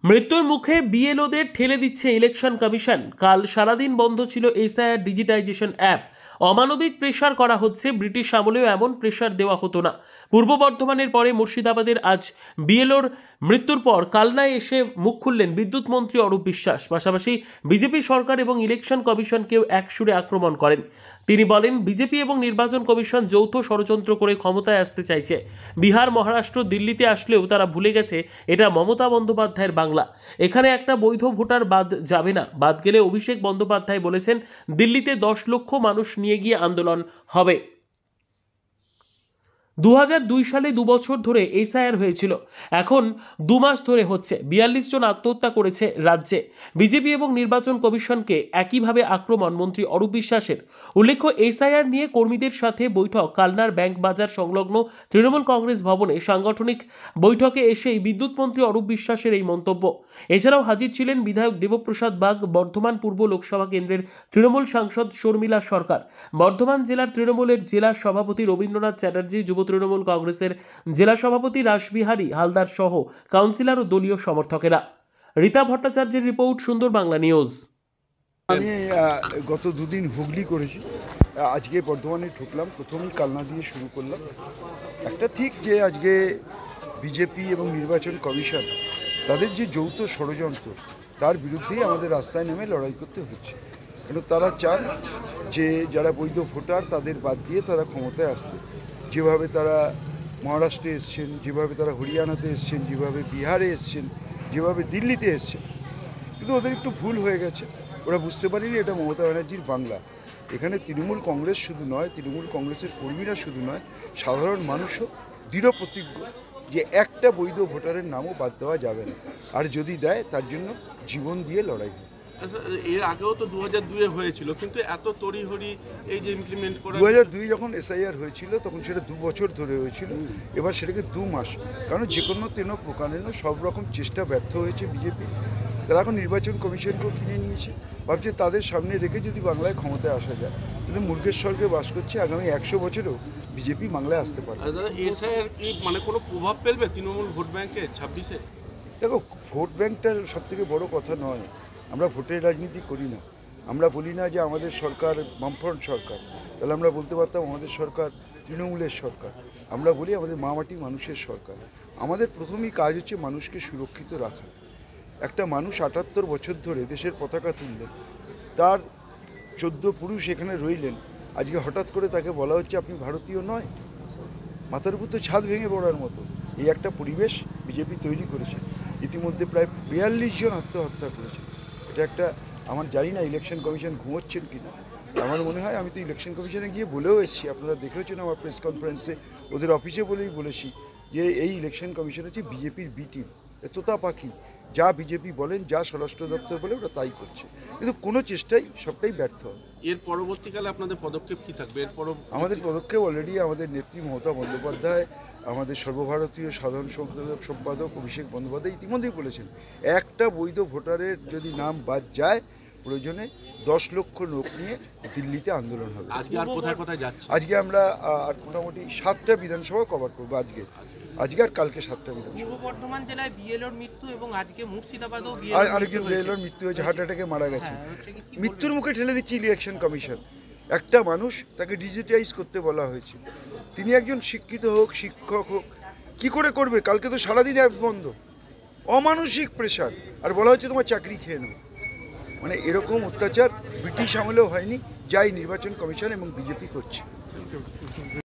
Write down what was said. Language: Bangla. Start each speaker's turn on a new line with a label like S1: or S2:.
S1: মৃত্যুর মুখে বিএলওদের ঠেলে দিচ্ছে ইলেকশন কমিশন। কাল সারাদিন বন্ধ ছিল এসআইআর ডিজিটাইজেশন অ্যাপ। অমানবিক প্রেসার করা হচ্ছে। ব্রিটিশ আমলেও এমন প্রেসার দেওয়া হতো না। পূর্ব বর্ধমানের পরে মুর্শিদাবাদের আজ বিএলওর মৃত্যুর পর কালনায় এসে মুখ খুললেন বিদ্যুৎ মন্ত্রী অরূপ বিশ্বাস। পাশাপাশি বিজেপি সরকার এবং ইলেকশন কমিশনকেও একসুরে আক্রমণ করেন। তিনি বলেন, বিজেপি এবং নির্বাচন কমিশন যৌথ ষড়যন্ত্র করে ক্ষমতায় আসতে চাইছে। বিহার, মহারাষ্ট্র, দিল্লিতে আসলেও তারা ভুলে গেছে এটা মমতা বন্দ্যোপাধ্যায়ের বাংলা। এখানে একটা বৈধ ভোটার বাদ যাবে না। বাদ গেলে অভিষেক বন্দ্যোপাধ্যায় বলেছেন, দিল্লিতে 10 লক্ষ মানুষ নিয়ে গিয়ে আন্দোলন হবে। 2002 সালে 2 বছর ধরে এসআইআর হয়েছিল, এখন 2 মাস ধরে হচ্ছে। 42 জন আত্মহত্যা করেছে রাজ্যে। বিজেপি এবং নির্বাচন কমিশনকে একইভাবে আক্রমণ মন্ত্রী অরূপ বিশ্বাসের। উল্লেখ্য, এসআইআর নিয়ে কর্মীদের সাথে বৈঠক কালনার ব্যাংক বাজার সংলগ্ন তৃণমূল কংগ্রেস ভবনে। সাংগঠনিক বৈঠকে এসেই বিদ্যুৎ মন্ত্রী অরূপ বিশ্বাসের এই মন্তব্য। এছাড়াও হাজির ছিলেন বিধায়ক দেবপ্রসাদ বাগ, বর্ধমান পূর্ব লোকসভা কেন্দ্রের তৃণমূল সাংসদ শর্মিলা সরকার, বর্ধমান জেলার তৃণমূলের জেলা সভাপতি রবীন্দ্রনাথ চ্যাটার্জি, যুব তৃণমূল কংগ্রেসের জেলা সভাপতি রাসবিহারী হালদার সহ কাউন্সিলর ও দলীয় সমর্থকেরা। রীতা ভট্টাচার্যের রিপোর্ট, সুন্দর বাংলা নিউজ।
S2: আমি গত দুদিন হুগলি করেছি, আজকে বর্ধমানে ঢুকলাম। প্রথমেই কালনা দিয়ে শুরু করলাম। একটা ঠিক যে আজকে বিজেপি এবং নির্বাচন কমিশন তাদের যে যৌথ ষড়যন্ত্র, তার বিরুদ্ধেই আমাদের রাস্তায় নেমে লড়াই করতে হচ্ছে। কেন তারা চান যে যারা বৈধ ভোটার তাদের বাদ দিয়ে তারা ক্ষমতায় আসতে। যেভাবে তারা মহারাষ্ট্রে এসছেন, যেভাবে তারা হরিয়ানাতে এসছেন, যেভাবে বিহারে এসছেন, যেভাবে দিল্লিতে এসছেন, কিন্তু ওদের একটু ভুল হয়ে গেছে। ওরা বুঝতে পারেনি এটা মমতা ব্যানার্জির বাংলা। এখানে তৃণমূল কংগ্রেস শুধু নয়, তৃণমূল কংগ্রেসের কর্মীরা শুধু নয়, সাধারণ মানুষও দৃঢ় প্রতিজ্ঞ যে একটা বৈধ ভোটারের নামও বাদ দেওয়া যাবে না, আর যদি দেয় তার জন্য জীবন দিয়ে লড়াই হবে।
S3: এর আগেও তো 2002-এ হয়েছিল, কিন্তু এত তড়িঘড়ি এই যে ইমপ্লিমেন্ট করা।
S2: 2002 যখন এসআইআর হয়েছিল তখন সেটা 2 বছর ধরে হয়েছিল, এবার সেটাকে 2 মাস। কারণ যে কোনো প্রকারের সব রকম চেষ্টা ব্যর্থ হয়েছে বিজেপি। তারা এখন নির্বাচন কমিশনকেও কিনে নিয়েছে, ভাবছে তাদের সামনে রেখে যদি বাংলায় ক্ষমতায় আসা যায়। কিন্তু মূর্খের স্বর্গে বাস করছে, আগামী 100 বছরেও বিজেপি বাংলায় আসতে পারে।
S3: এসআইআর কি মানে কোনো প্রভাব ফেলবে তৃণমূল ভোট ব্যাংকে 26-এ?
S2: দেখো, ভোট ব্যাংকটার সবথেকে বড় কথা নয়। আমরা ভোটের রাজনীতি করি না। আমরা বলি না যে আমাদের সরকার বামফ্রন্ট সরকার, তাহলে আমরা বলতে পারতাম আমাদের সরকার তৃণমূলের সরকার। আমরা বলি আমাদের মামাটি মানুষের সরকার। আমাদের প্রথমেই কাজ হচ্ছে মানুষকে সুরক্ষিত রাখা। একটা মানুষ 78 বছর ধরে দেশের পতাকা তুললেন, তার 14 পুরুষ এখানে রইলেন, আজকে হঠাৎ করে তাকে বলা হচ্ছে আপনি ভারতীয় নয়। মাথার উপর তো ছাদ ভেঙে পড়ার মতো এই একটা পরিবেশ বিজেপি তৈরি করেছে। ইতিমধ্যে প্রায় 42 জন আত্মহত্যা করেছে। এটা একটা, আমার জানি না ইলেকশন কমিশন ঘুমোচ্ছেন কিনা। আমার মনে হয়, আমি তো ইলেকশন কমিশনে গিয়ে বলেও এসেছি, আপনারা দেখেছেন আমার প্রেস কনফারেন্সে, ওদের অফিসে বলেই বলেছি যে এই ইলেকশন কমিশন হচ্ছে বিজেপির বি টিম, তোতা পাখি। যা বিজেপি বলেন, যা স্বরাষ্ট্র দপ্তর বলে, ওরা তাই করছে, কিন্তু কোনো চেষ্টাই সবটাই ব্যর্থ হবে।
S3: এর পরবর্তীকালে আপনাদের পদক্ষেপ কি থাকবে?
S2: আমাদের পদক্ষেপ অলরেডি আমাদের নেত্রী মমতা বন্দ্যোপাধ্যায়, আমাদের সর্বভারতীয় সাধারণ সম্পাদক অভিষেক বন্দ্যোপাধ্যায় ইতিমধ্যেই বলেছেন, একটা বৈধ ভোটারের যদি নাম বাদ যায়, প্রয়োজনে 10 লক্ষ লোক নিয়ে দিল্লিতে আন্দোলন হবে।
S3: আজকে আর কোথায় কোথায় যাচ্ছে?
S2: আজকে আমরা মোটামুটি 7টা বিধানসভা কভার করবো। আজকে আর কালকে 7টা বিধানসভা।
S4: পূর্ব বর্ধমান জেলায় বিএলওর মৃত্যু এবং আজকে মুর্শিদাবাদেও
S2: আরেকজন বিএলওর মৃত্যু হয়েছে, হার্ট অ্যাটাকে মারা গেছে। মৃত্যুর মুখে ঠেলে দিচ্ছে ইলেকশন কমিশন। একটা মানুষ, তাকে ডিজিটাইজ করতে বলা হয়েছে। তিনি একজন শিক্ষিত হোক, শিক্ষক হোক, কি করে করবে? কালকে তো সারাদিন অ্যাপস বন্ধ, অমানসিক প্রেশার, আর বলা হচ্ছে তোমার চাকরি খেয়ে নেব। মানে এরকম অত্যাচার ব্রিটিশ আমলেও হয়নি, যাই নির্বাচন কমিশন এবং বিজেপি করছে।